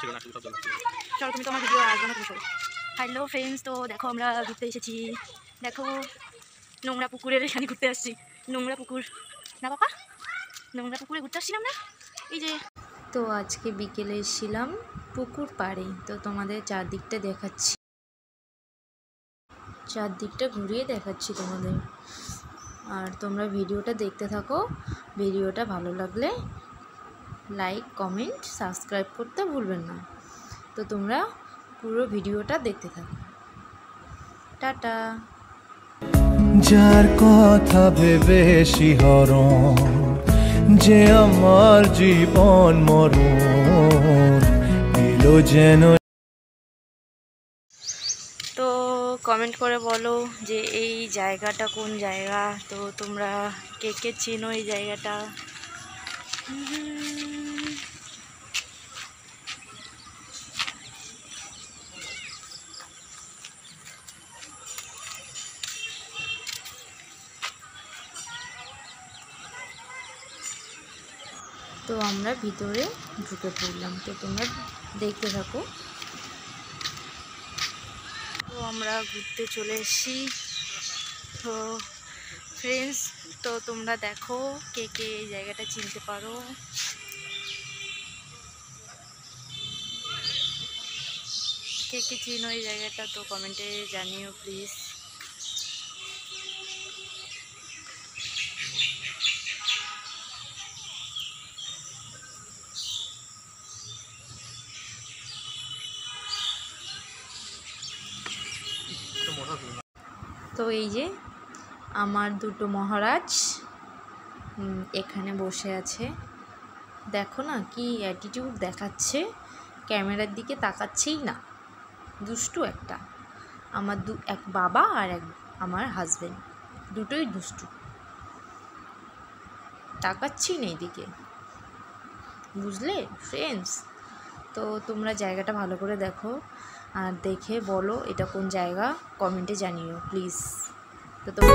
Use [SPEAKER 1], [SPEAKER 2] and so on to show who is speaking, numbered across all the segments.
[SPEAKER 1] চলো তুমি তো আমার ভিডিও আসবে না, তুমি চলো। হ্যালো ফ্রেন্ডস, তো দেখো আমরা ঘুরতে এসেছি। দেখো নোংরা পুকুরের এখানে ঘুরতে আসছি। নোংরা পুকুর না বাবা, নোংরা পুকুরে ঘুরতে আসছিলাম না। এই যে
[SPEAKER 2] তো আজকে বিকেলে এসেছিলাম পুকুর পাড়ে, তো তোমাদের চারদিকটা দেখাচ্ছি, চারদিকটা ঘুরিয়ে দেখাচ্ছি তোমাদের। আর তোমরা ভিডিওটা দেখতে থাকো, ভিডিওটা ভালো লাগলে লাইক কমেন্ট সাবস্ক্রাইব করতে ভুলবেন না। তো তোমরা পুরো ভিডিওটা দেখতে থাকো। টাটা।
[SPEAKER 3] যার কথা ভেবে শিহরণ, যে আমার জীবন মরণ এলো যেন।
[SPEAKER 1] তো কমেন্ট করে বলো যে এই জায়গাটা কোন জায়গা, তো তোমরা কে কে চেনো এই জায়গাটা।
[SPEAKER 2] তো আমরা ভিতরে ঢুকে পড়লাম, তো তোমরা দেখতে থাকো।
[SPEAKER 1] তো আমরা ঘুরতে চলে এসেছি। তো ফ্রেন্ডস, তো তোমরা দেখো কে কে এই জায়গাটা চিনতে পারো। কে কে চিনো এই জায়গাটা, তো কমেন্টে জানিও প্লিজ।
[SPEAKER 2] তো এই যে আমার দুটো মহারাজ এখানে বসে আছে। দেখো না কি অ্যাটিটিউড দেখাচ্ছে, ক্যামেরার দিকে তাকাচ্ছেই না, দুষ্টু একটা। আমার এক বাবা আর এক আমার হাজবেন্ড, দুটোই দুষ্টু, তাকাচ্ছেই না এইদিকে, বুঝলে ফ্রেন্ডস। তো তোমরা জায়গাটা ভালো করে দেখো, আর দেখে বলো এটা কোন জায়গা, কমেন্টে জানিও প্লিজ। তো তোমরা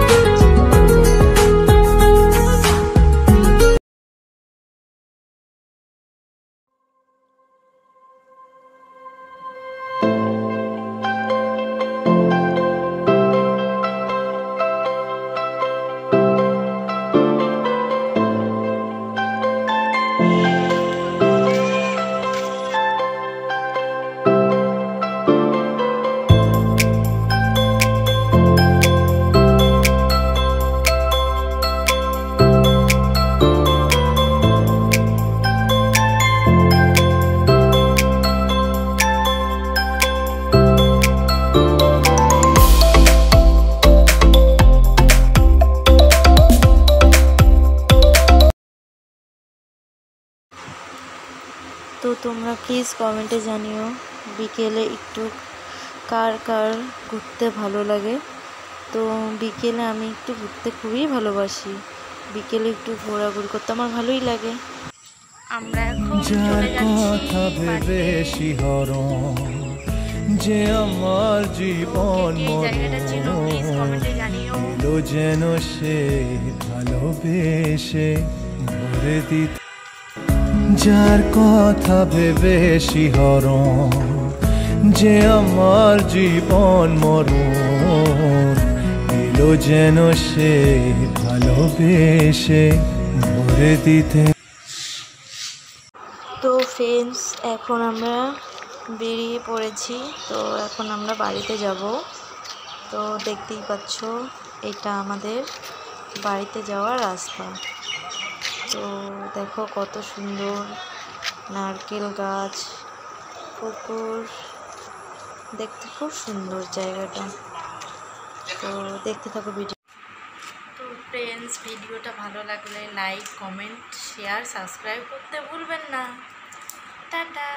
[SPEAKER 1] তো তোমরা প্লিজ কমেন্টে জানিও বিকেলে একটু কার কার ঘুরতে ভালো লাগে। তো বিকেলে আমি একটু ঘুরতে খুবই ভালোবাসি, বিকেলে একটু ঘোরাঘুরি করতে আমার ভালোই লাগে। আমরা এখন
[SPEAKER 3] যার
[SPEAKER 1] চলে যাচ্ছি
[SPEAKER 3] কথা ভেবে শিহরণ, যে আমার জীবন মরণ এলো যেন সে ভালোবেসে ভরে দিতে। যার কথা ভেবে শিহরণ, যে আমার জীবন মরণ এলো যেন সে ভালোবেসে ভরে দিতে।
[SPEAKER 1] তো ফ্রেন্ডস, এখন আমরা বেরিয়ে পড়েছি। তো এখন আমরা বাড়িতে যাব। তো দেখতেই পাচ্ছ এটা আমাদের বাড়িতে যাওয়ার রাস্তা। তো দেখো কত সুন্দর নারকেল গাছ, পুকুর, দেখতে খুব সুন্দর জায়গাটা। তো দেখতে থাকো ভিডিও। তো ফ্রেন্ডস, ভিডিওটা ভালো লাগলে লাইক কমেন্ট শেয়ার সাবস্ক্রাইব করতে ভুলবেন না। টাটা।